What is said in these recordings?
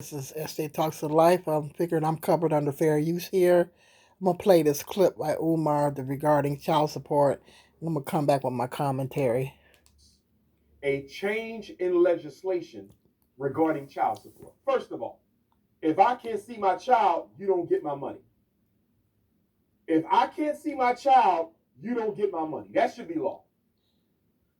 This is SJ Talks to Life. I'm figuring I'm covered under fair use here. I'm going to play this clip by Umar regarding child support. I'm going to come back with my commentary. A change in legislation regarding child support. First of all, if I can't see my child, you don't get my money. If I can't see my child, you don't get my money. That should be law.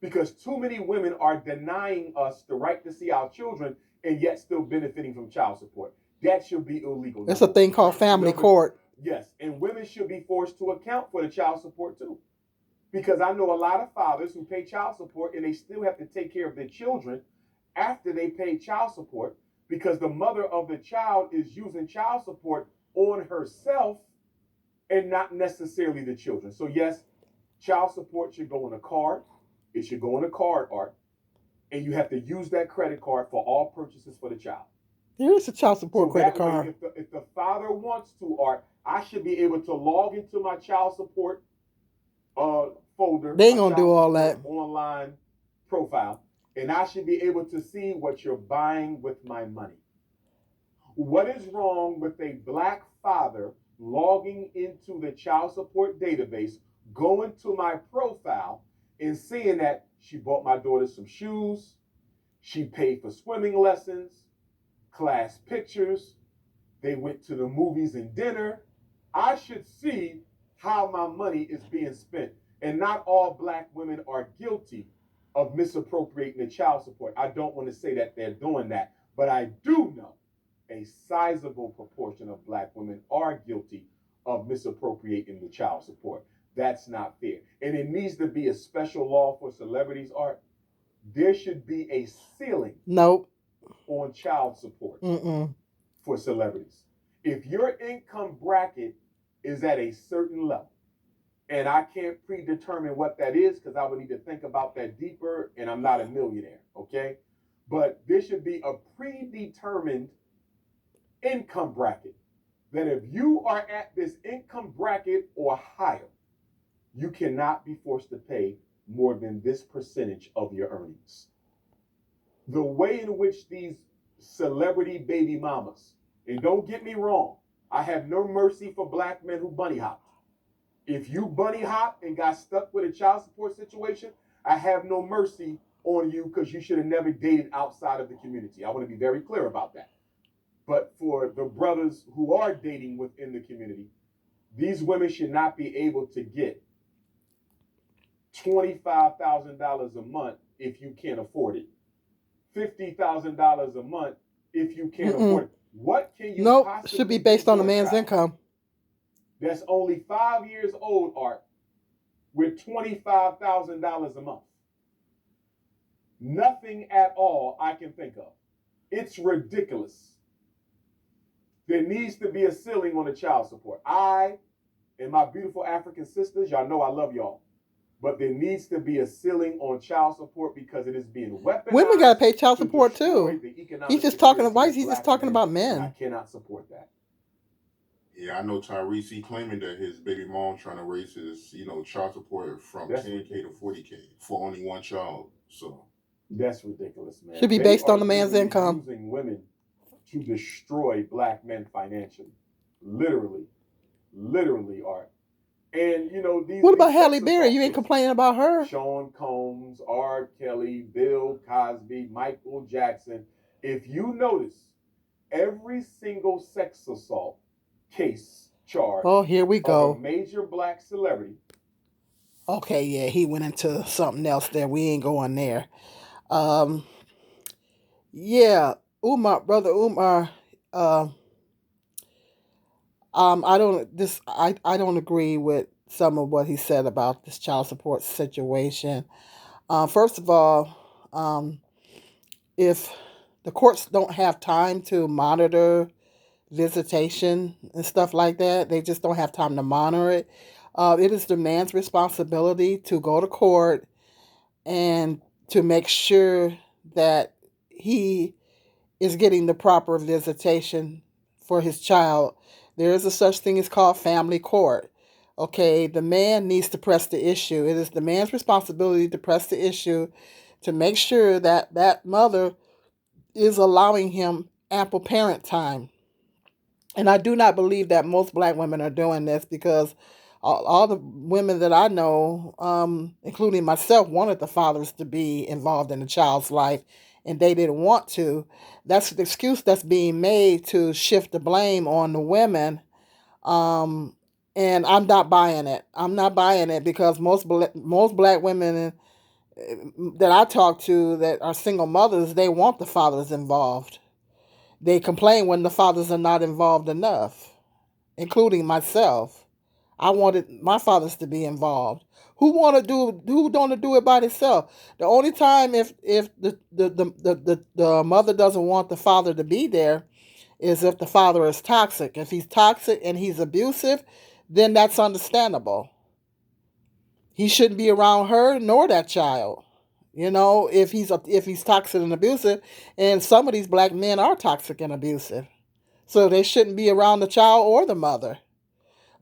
Because too many women are denying us the right to see our children and yet still benefiting from child support. That should be illegal. There's a thing called family court. Yes, and women should be forced to account for the child support too. Because I know a lot of fathers who pay child support and they still have to take care of their children after they pay child support because the mother of the child is using child support on herself and not necessarily the children. So yes, child support should go on a card. It should go on a card, Art, and you have to use that credit card for all purchases for the child. There is a child support credit card. If the father wants to, Art, I should be able to log into my child support folder. They ain't gonna do all that. Online profile, and I should be able to see what you're buying with my money. What is wrong with a black father logging into the child support database, going to my profile, and seeing that she bought my daughter some shoes, she paid for swimming lessons, class pictures, they went to the movies and dinner. I should see how my money is being spent. And not all black women are guilty of misappropriating the child support. I don't want to say that they're doing that, but I do know a sizable proportion of black women are guilty of misappropriating the child support. That's not fair. And it needs to be a special law for celebrities, Art. There should be a ceiling on child support for celebrities. If your income bracket is at a certain level, and I can't predetermine what that is because I would need to think about that deeper, and I'm not a millionaire, okay? But there should be a predetermined income bracket that if you are at this income bracket or higher, you cannot be forced to pay more than this percentage of your earnings. The way in which these celebrity baby mamas, and don't get me wrong, I have no mercy for black men who bunny hopped. If you bunny hop and got stuck with a child support situation, I have no mercy on you because you should have never dated outside of the community. I want to be very clear about that. But for the brothers who are dating within the community, these women should not be able to get $25,000 a month if you can't afford it. $50,000 a month if you can't afford it. What can you possibly should be based on a man's income. That's only 5 years old, Art, with $25,000 a month. Nothing at all I can think of. It's ridiculous. There needs to be a ceiling on the child support. I and my beautiful African sisters, y'all know I love y'all. But there needs to be a ceiling on child support because it is being weaponized. Women got to pay child support too. He's just talking about men. I cannot support that. Yeah, I know Tyrese, he claiming that his baby mom trying to raise his, child support from $10K to $40K for only one child. So that's ridiculous, man. Should be based on the man's income. Using women to destroy black men financially, literally, Art. And these. What about Halle Berry? You ain't complaining about her. Sean Combs, R. Kelly, Bill Cosby, Michael Jackson. If you notice, every single sex assault case charge. Oh, here we go. Of a major black celebrity. Okay, yeah, he went into something else there. We ain't going there. Yeah, brother Umar. I don't agree with some of what he said about this child support situation. First of all, if the courts don't have time to monitor visitation and stuff like that, they just don't have time to monitor it. It is the man's responsibility to go to court and to make sure that he is getting the proper visitation for his child. There is a such thing as called family court. Okay, the man needs to press the issue. It is the man's responsibility to press the issue to make sure that that mother is allowing him ample parent time. And I do not believe that most black women are doing this, because all the women that I know, including myself, wanted the fathers to be involved in the child's life, and they didn't want to. That's the excuse that's being made to shift the blame on the women. Um, and I'm not buying it. I'm not buying it, because most black women that I talk to that are single mothers, they want the fathers involved. They complain when the fathers are not involved enough, including myself. I wanted my fathers to be involved. Who don't do it by themselves? The only time if the mother doesn't want the father to be there is if the father is toxic. If he's toxic and he's abusive, then that's understandable. He shouldn't be around her nor that child. If he's toxic and abusive, and some of these black men are toxic and abusive, so they shouldn't be around the child or the mother.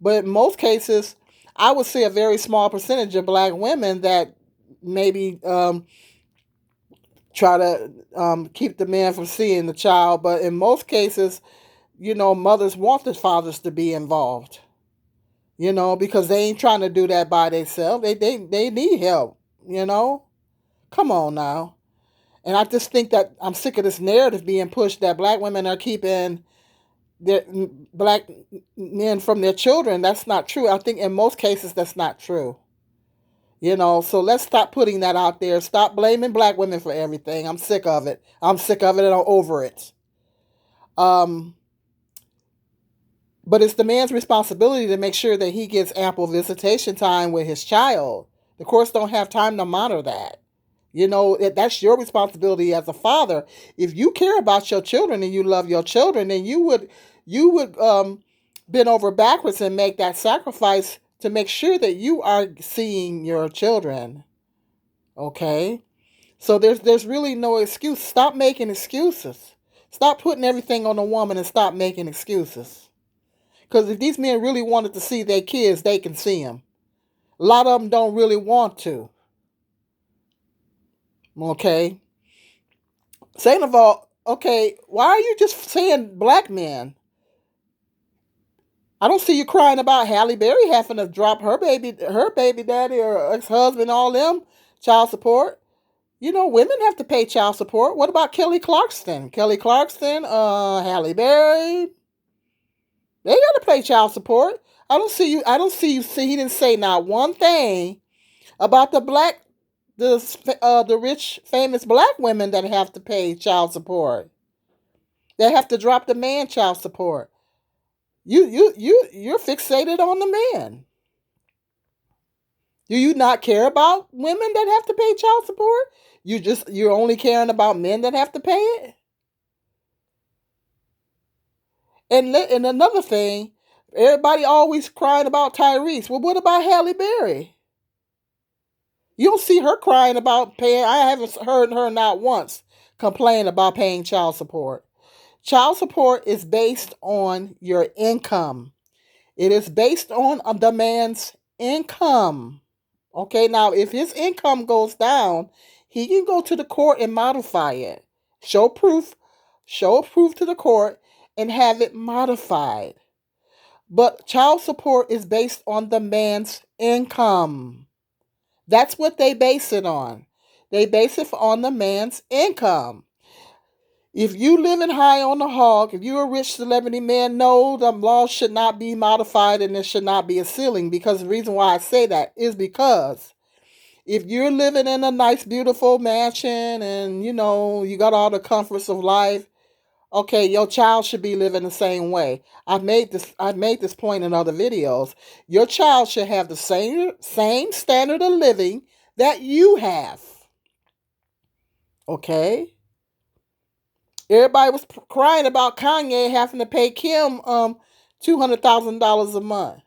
But in most cases, I would say a very small percentage of black women that maybe try to keep the man from seeing the child. But in most cases, mothers want the fathers to be involved. Because they ain't trying to do that by themselves. They need help. Come on now. And I just think that I'm sick of this narrative being pushed that black women are keeping their black men from their children. That's not true. I think in most cases that's not true. So let's stop putting that out there. Stop blaming black women for everything. I'm sick of it. I'm sick of it and I'm over it. But it's the man's responsibility to make sure that he gets ample visitation time with his child. The courts don't have time to monitor that. That's your responsibility as a father. If you care about your children and you love your children, then you would bend over backwards and make that sacrifice to make sure that you are seeing your children. Okay? So there's really no excuse. Stop making excuses. Stop putting everything on the woman and stop making excuses. Because if these men really wanted to see their kids, they can see them. A lot of them don't really want to. Okay? Second of all, okay, why are you just saying black men? I don't see you crying about Halle Berry having to drop her baby daddy or ex-husband, all them, child support. Women have to pay child support. What about Kelly Clarkson? Halle Berry. They got to pay child support. I don't see you. See, he didn't say not one thing about the rich, famous black women that have to pay child support. They have to drop the man child support. You're fixated on the man. Do you not care about women that have to pay child support? You're only caring about men that have to pay it? And another thing, everybody always crying about Tyrese. Well, what about Halle Berry? You don't see her crying about paying. I haven't heard her not once complain about paying child support. Child support is based on your income. It is based on the man's income. Okay, now if his income goes down, he can go to the court and modify it. Show proof to the court and have it modified. But child support is based on the man's income. That's what they base it on. They base it on the man's income. If you living high on the hog, if you're a rich celebrity man, no, the law should not be modified and there should not be a ceiling. Because the reason why I say that is because if you're living in a nice, beautiful mansion and, you got all the comforts of life, okay, your child should be living the same way. I've made this point in other videos. Your child should have the same standard of living that you have. Okay? Everybody was crying about Kanye having to pay Kim $200,000 a month.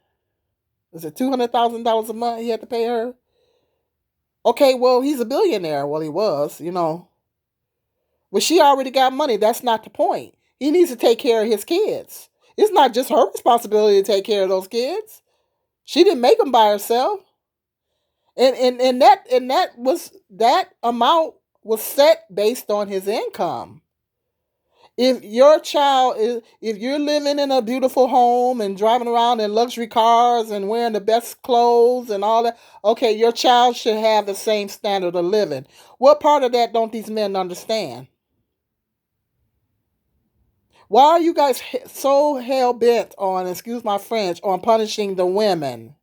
Is it $200,000 a month he had to pay her? Okay, well, he's a billionaire. Well, he was, But she already got money. That's not the point. He needs to take care of his kids. It's not just her responsibility to take care of those kids. She didn't make them by herself. And that amount was set based on his income. If your child is, if you're living in a beautiful home and driving around in luxury cars and wearing the best clothes and all that, okay, your child should have the same standard of living. What part of that don't these men understand? Why are you guys so hell bent on, excuse my French, on punishing the women?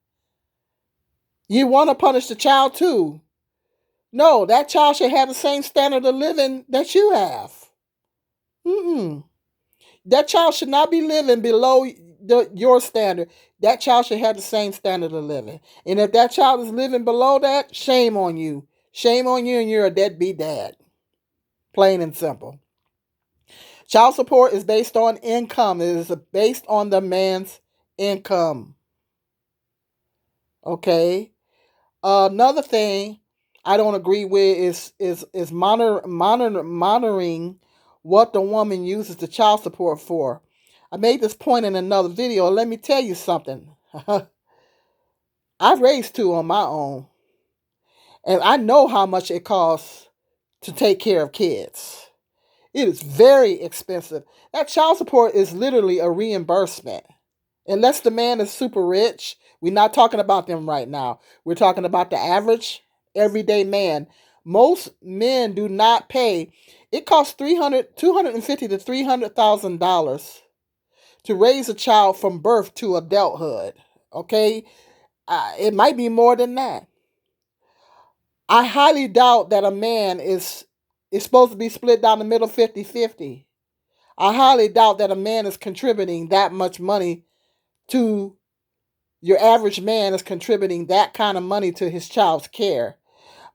You want to punish the child too. No, that child should have the same standard of living that you have. Mm-mm. That child should not be living below your standard. That child should have the same standard of living. And if that child is living below that, shame on you. Shame on you, and you're a deadbeat dad. Plain and simple. Child support is based on income. It is based on the man's income. Okay. Another thing I don't agree with is monitoring what the woman uses the child support for. I made this point in another video. Let me tell you something. I've raised two on my own, and I know how much it costs to take care of kids. It is very expensive. That child support is literally a reimbursement. Unless the man is super rich, we're not talking about them right now. We're talking about the average everyday man. Most men do not pay. It costs $250,000 to $300,000 to raise a child from birth to adulthood. Okay, it might be more than that. I highly doubt that a man is supposed to be split down the middle 50-50. I highly doubt that a man is contributing that much money to your average man is contributing that kind of money to his child's care.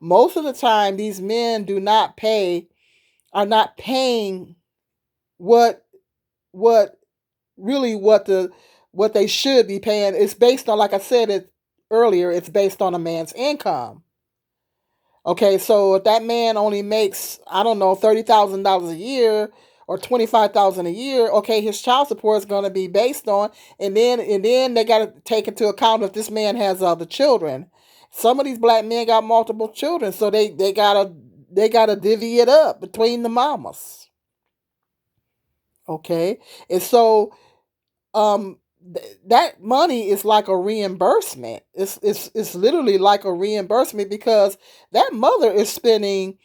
Most of the time, these men are not paying what what really what they should be paying. It's based on, like I said it earlier, it's based on a man's income. Okay, so if that man only makes, I don't know, $30,000 a year or 25,000 a year, okay, his child support is going to be based on, and then they got to take into account if this man has other children. Some of these black men got multiple children, so they gotta divvy it up between the mamas. Okay, and so that money is like a reimbursement. It's literally like a reimbursement because that mother is spending.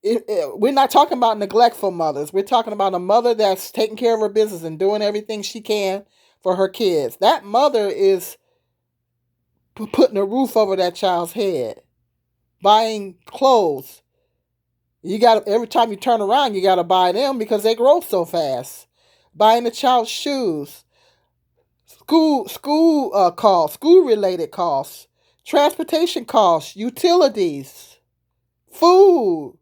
We're not talking about neglectful mothers. We're talking about a mother that's taking care of her business and doing everything she can for her kids. That mother is putting a roof over that child's head, buying clothes. You got every time you turn around, you got to buy them because they grow so fast. Buying the child's shoes, school costs, school related costs, transportation costs, utilities, food,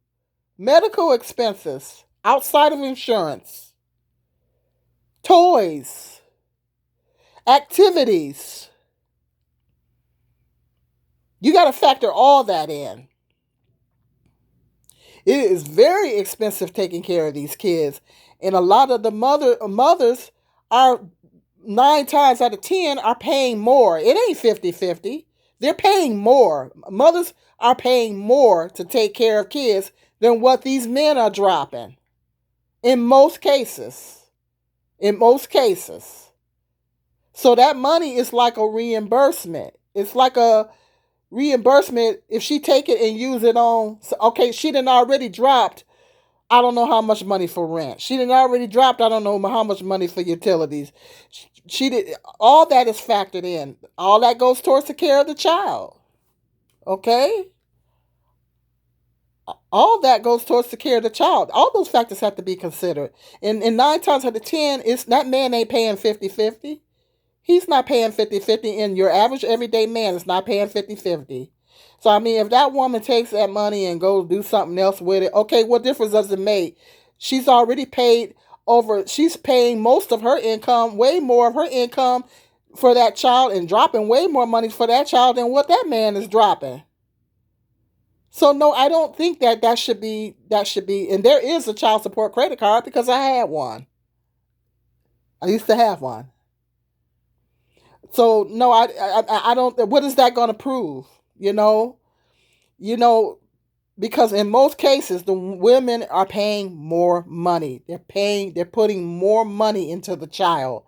medical expenses outside of insurance, toys, activities. You got to factor all that in. It is very expensive taking care of these kids, and a lot of the mothers are 9 times out of 10 are paying more. It ain't 50-50. They're paying more. Mothers are paying more to take care of kids than what these men are dropping. In most cases. In most cases. So that money is like a reimbursement. It's like a reimbursement if she take it and use it on, okay, she done already dropped, I don't know how much money for rent. She done already dropped, I don't know how much money for utilities. She did, all that is factored in. All that goes towards the care of the child. Okay? All that goes towards the care of the child. All those factors have to be considered. And 9 times out of 10, it's that man ain't paying 50-50. He's not paying 50-50, and your average everyday man is not paying 50-50. So, I mean, if that woman takes that money and goes do something else with it, okay, what difference does it make? She's already paid she's paying most of her income, way more of her income for that child and dropping way more money for that child than what that man is dropping. So, no, I don't think that should be, and there is a child support credit card because I had one. I used to have one. So no, I don't. What is that going to prove? You know, Because in most cases, the women are paying more money. They're putting more money into the child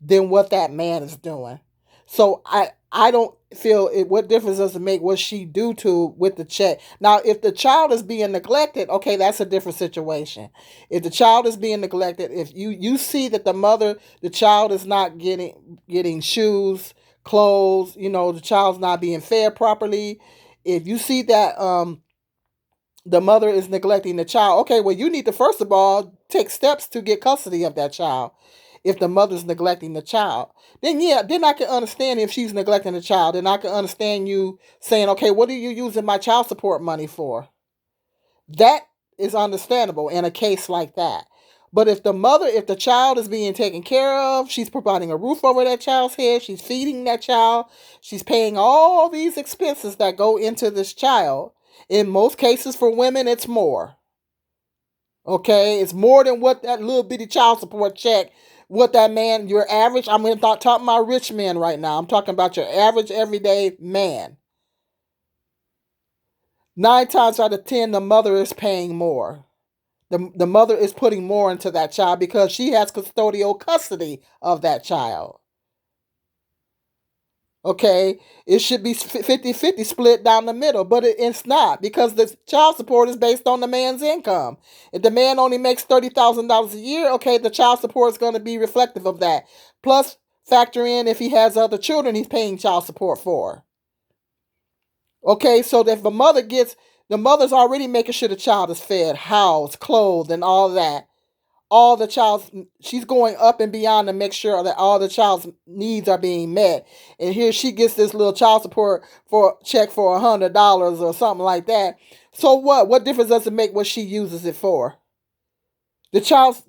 than what that man is doing. So I don't feel it. What difference does it make what she do to with the check? Now, if the child is being neglected, okay, that's a different situation. If the child is being neglected, if you see that the child is not getting shoes, clothes, the child's not being fed properly. If you see that the mother is neglecting the child, okay, well, you need to first of all take steps to get custody of that child. If the mother's neglecting the child, then yeah, then I can understand if she's neglecting the child. Then I can understand you saying, okay, what are you using my child support money for? That is understandable in a case like that. But if the child is being taken care of, she's providing a roof over that child's head, she's feeding that child, she's paying all these expenses that go into this child. In most cases for women, it's more. Okay, it's more than what that little bitty child support check, what that man, your average, I'm not talking about rich men right now, I'm talking about your average everyday man. 9 times out of 10, the mother is paying more. The mother is putting more into that child because she has custodial custody of that child. Okay, it should be 50-50 split down the middle, but it's not because the child support is based on the man's income. If the man only makes $30,000 a year, okay, the child support is going to be reflective of that. Plus, factor in if he has other children he's paying child support for. Okay, so if the mother's already making sure the child is fed, housed, clothed, and all that. She's going up and beyond to make sure that all the child's needs are being met. And here she gets this little child support for check for $100 or something like that. So what difference does it make what she uses it for? The child's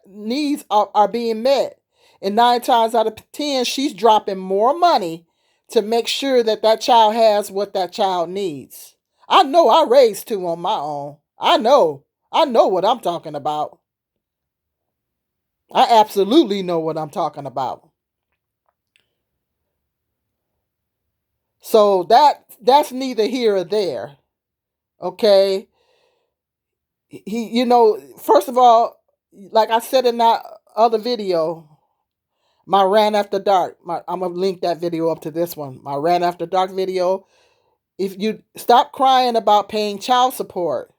needs are being met, and 9 times out of 10 she's dropping more money to make sure that child has what that child needs. I know I raised 2 on my own. I know what I'm talking about. I absolutely know what I'm talking about. So that's neither here or there. Okay? First of all, like I said in that other video, my rant after dark, I'm going to link that video up to this one. My rant after dark video. If you stop crying about paying child support,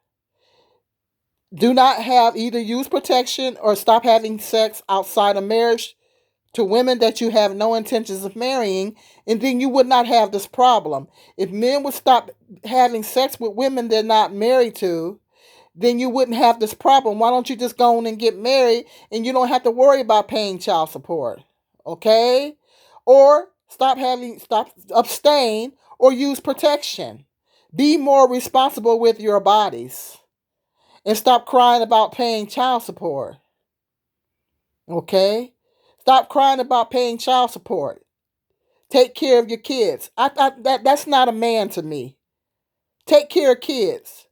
do not have either use protection or stop having sex outside of marriage to women that you have no intentions of marrying, and then you would not have this problem. If men would stop having sex with women they're not married to, then you wouldn't have this problem. Why don't you just go on and get married and you don't have to worry about paying child support? Okay? Or abstain or use protection. Be more responsible with your bodies. And stop crying about paying child support. Okay? Stop crying about paying child support. Take care of your kids. That's not a man to me. Take care of kids.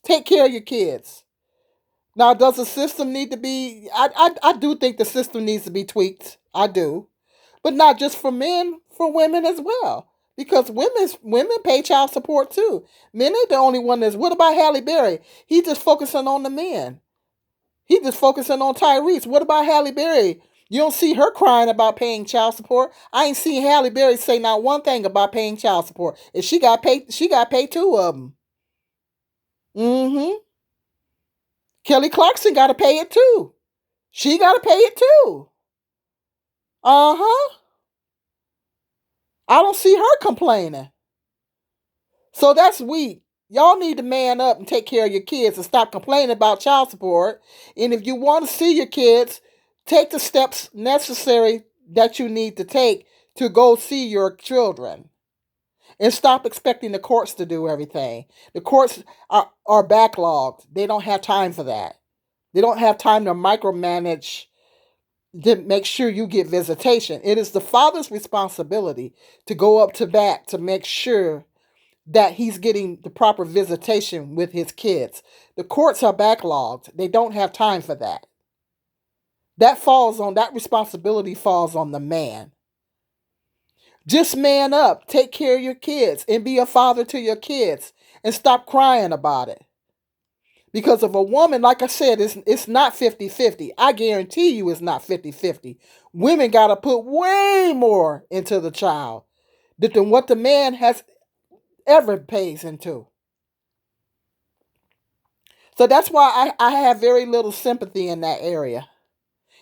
Take care of your kids. Now, does the system need to be... I do think the system needs to be tweaked. I do. But not just for men, for women as well. Because women pay child support too. Men ain't the only one that's... What about Halle Berry? He just focusing on the men. He just focusing on Tyrese. What about Halle Berry? You don't see her crying about paying child support. I ain't seen Halle Berry say not one thing about paying child support. If she got paid 2 of them. Mm-hmm. Kelly Clarkson got to pay it too. She got to pay it too. Uh-huh. I don't see her complaining. So that's weak. Y'all need to man up and take care of your kids and stop complaining about child support. And if you want to see your kids, take the steps necessary that you need to take to go see your children. And stop expecting the courts to do everything. The courts are backlogged. They don't have time for that. They don't have time to micromanage to make sure you get visitation. It is the father's responsibility to go up to bat to make sure that he's getting the proper visitation with his kids. The courts are backlogged. They don't have time for that. That responsibility falls on the man. Just man up, take care of your kids, and be a father to your kids. and stop crying about it. Because of a woman, like I said, it's not 50-50. I guarantee you it's not 50-50. Women got to put way more into the child than what the man has ever pays into. So that's why I have very little sympathy in that area.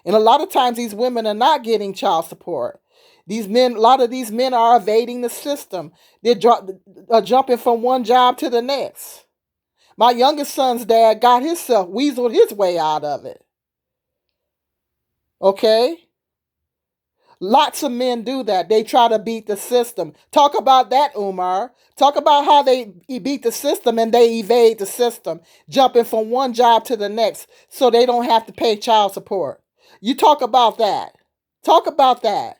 And a lot of times these women are not getting child support. These men, a lot of these men are evading the system. They're jumping from one job to the next. My youngest son's dad got himself weaseled his way out of it. Okay? Lots of men do that. They try to beat the system. Talk about that, Umar. Talk about how they beat the system and they evade the system, jumping from one job to the next so they don't have to pay child support. You talk about that. Talk about that.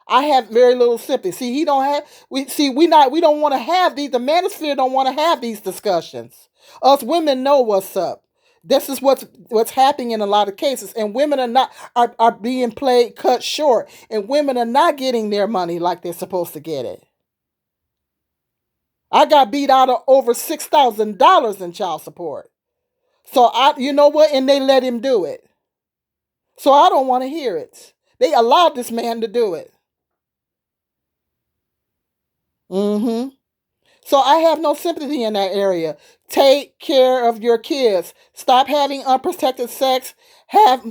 I have very little sympathy. See, we don't want to have these, the manosphere don't want to have these discussions. Us women know what's up. This is what's happening in a lot of cases, and women are being cut short, and women are not getting their money like they're supposed to get it. I got beat out of over $6,000 in child support. So you know what? And they let him do it. So I don't want to hear it. They allowed this man to do it. Mm-hmm. So I have no sympathy in that area. Take care of your kids. Stop having unprotected sex.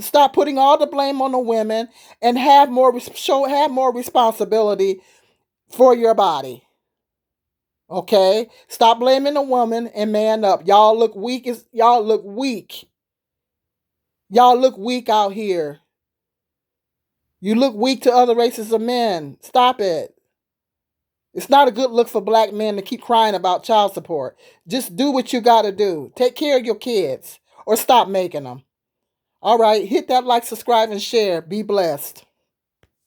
Stop putting all the blame on the women, and have more responsibility for your body. Okay? Stop blaming the woman and man up. Y'all look weak. Y'all look weak. Y'all look weak out here. You look weak to other races of men. Stop it. It's not a good look for black men to keep crying about child support. Just do what you got to do. Take care of your kids or stop making them. All right, hit that like, subscribe, and share. Be blessed.